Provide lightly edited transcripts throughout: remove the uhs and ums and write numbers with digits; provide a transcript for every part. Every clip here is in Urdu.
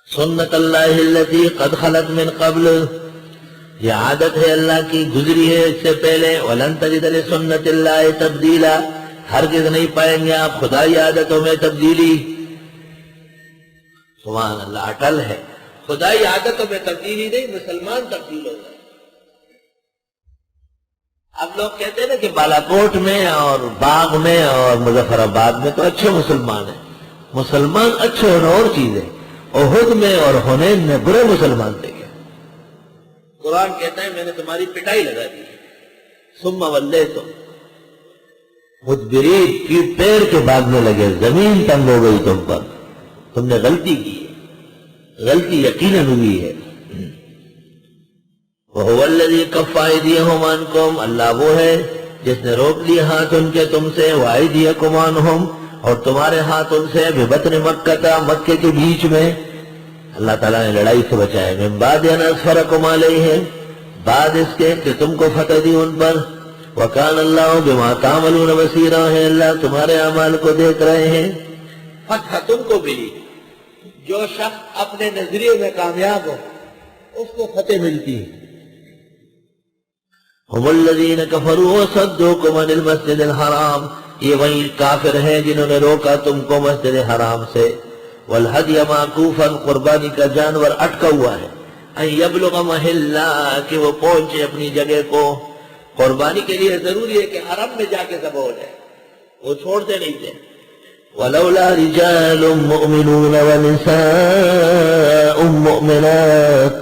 سنت اللہ التی قد خلت من قبل، یہ عادت ہے اللہ کی گزری ہے اس سے پہلے، ولن تجد لسنت اللہ تبدیلا، ہرگز نہیں پائیں گے آپ خدائی عادتوں میں تبدیلی۔ سبحان اللہ، اٹل ہے، خدائی عادتوں میں تبدیلی نہیں، مسلمان تبدیل ہو جائے۔ اب لوگ کہتے ہیں نا کہ بالا کوٹ میں اور باغ میں اور مظفر آباد میں تو اچھے مسلمان ہیں، مسلمان اچھے ہونا اور چیز ہے، احد میں اور حنین میں برے مسلمان تھے۔ قرآن کہتا ہے میں نے تمہاری پٹائی لگا دی، ثم ولیتم مدبرین، کی پیر کے بھاگنے لگے، زمین تنگ ہو گئی تم پر، تم نے غلطی کی ہے، غلطی یقیناً ہوئی ہے۔ وَهُوَ الَّذِي كَفَّ أَيْدِيَهُمْ عَنْكُمْ، اللہ وہ ہے جس نے روک لیے ہاتھ ان کے تم سے، وَأَيْدِيَكُمْ عَنْهُمْ، اور تمہارے ہاتھ ان سے، بِبَطْنِ مَکَّةَ، مکے کے بیچ میں، اللہ تعالیٰ نے لڑائی سے بچایا، مِن بَعْدِ أَنْ أَظْفَرَكُمْ عَلَيْهِمْ، بعد اس کے کہ تم کو فتح دی ان پر، وَكَانَ اللَّهُ بِمَا تَعْمَلُونَ بَصِيرًا، ہے اللہ تمہارے اعمال کو دیکھ رہے ہیں۔ فتح تم کو ملی، جو شخص اپنے نظریے میں کامیاب ہو اس کو فتح ملتی ہے۔ هُمُ الَّذِينَ كَفَرُوا وَصَدُّوكُمْ عَنِ الْمَسْجِدِ الْحَرَامِ، یہ وہی کافر ہیں جنہوں نے روکا تم کو مسجد حرام سے، وَالْهَدْيَ مَعْكُوفًا، قربانی کا جانور اٹکا ہوا ہے، ان یبلغ محلہ، کہ وہ پہنچے اپنی جگہ کو، قربانی کے لیے ضروری ہے کہ حرم میں جا کے ذبح ہو جائے، وہ چھوڑتے نہیں تھے۔ وَلَوْلَا رِجَالٌ مُؤْمِنُونَ وَنِسَاءٌ مُؤْمِنَاتٌ،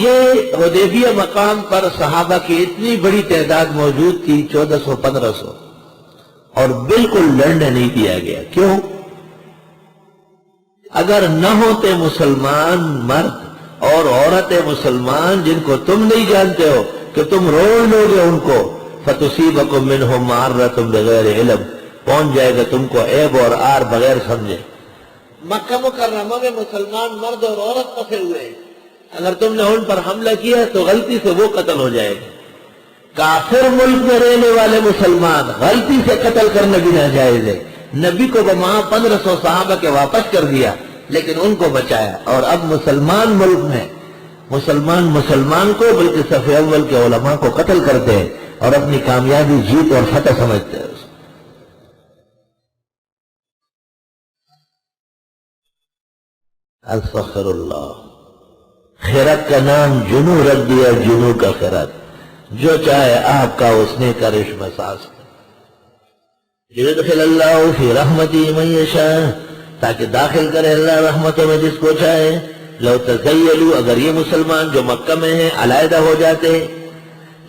یہ حدیبیہ مقام پر صحابہ کی اتنی بڑی تعداد موجود تھی، 1400-1500، اور بالکل لڑنے نہیں دیا گیا۔ کیوں؟ اگر نہ ہوتے مسلمان مرد اور عورت مسلمان جن کو تم نہیں جانتے ہو کہ تم روڑ لو گے ان کو، فَتُصِيبَكُم مِّنْهُمْ مَعَرَّةٌ بِغَيْرِ عِلْمٍ، پہنچ جائے گا تم کو عیب اور عار بغیر سمجھے۔ مکہ مکرمہ میں مسلمان مرد اور عورت پھنسے ہوئے ہیں، اگر تم نے ان پر حملہ کیا تو غلطی سے وہ قتل ہو جائے گا۔ کافر ملک میں رہنے والے مسلمان غلطی سے قتل کرنا بھی ناجائز ہے۔ نبی کو وہاں 1500 صحابہ کے واپس کر دیا لیکن ان کو بچایا، اور اب مسلمان ملک میں مسلمان کو بلکہ صف اول کے علماء کو قتل کرتے ہیں اور اپنی کامیابی، جیت اور فتح سمجھتے ہیں۔ استغفر اللہ، خیرات کا نام جنو رکھ دیا، جنو کا خیرات، جو چاہے آپ کا اس نے کا رشم ساز کر۔ یدخل اللہ فی رحمتی من یشاء، تاکہ داخل کرے اللہ رحمتوں میں جس کو چاہے۔ لو تزیلوا، اگر یہ مسلمان جو مکہ میں ہیں علیحدہ ہو جاتے،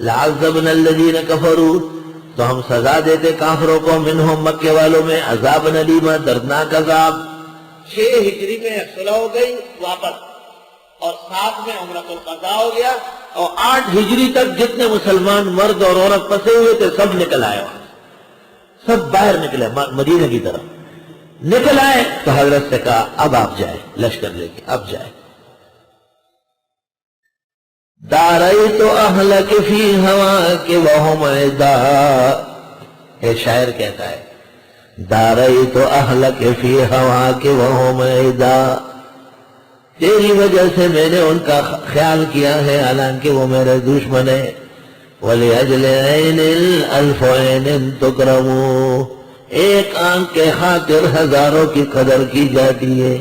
لعذبنا الذین کفروا، تو ہم سزا دیتے کافروں کو، منہم مکے والوں میں، عذابا الیما، دردناک عذاب۔ 6 ہجری میں صلح ہو گئی واپس، اور 7 میں عمرۃ القضاء ہو گیا، اور 8 ہجری تک جتنے مسلمان مرد اور عورت پھنسے ہوئے تھے سب نکل آئے، وہاں سب باہر نکلے مدینہ کی طرف نکل آئے۔ تو حضرت سے کہا اب آپ جائیں، لشکر لے کے اب جائیں۔ داريت أهلك في هواك وهم عدا، یہ شاعر کہتا ہے داريت أهلك في هواك وهم عدا، تیری وجہ سے میں نے ان کا خیال کیا ہے حالانکہ وہ میرے دشمن ہیں۔ وَلِأَجْلِ عَيْنِ الْأَلْفُ عَيْنٍ تُكْرَمُ، ایک آنکھ کے خاطر ہزاروں کی قدر کی جاتی ہے۔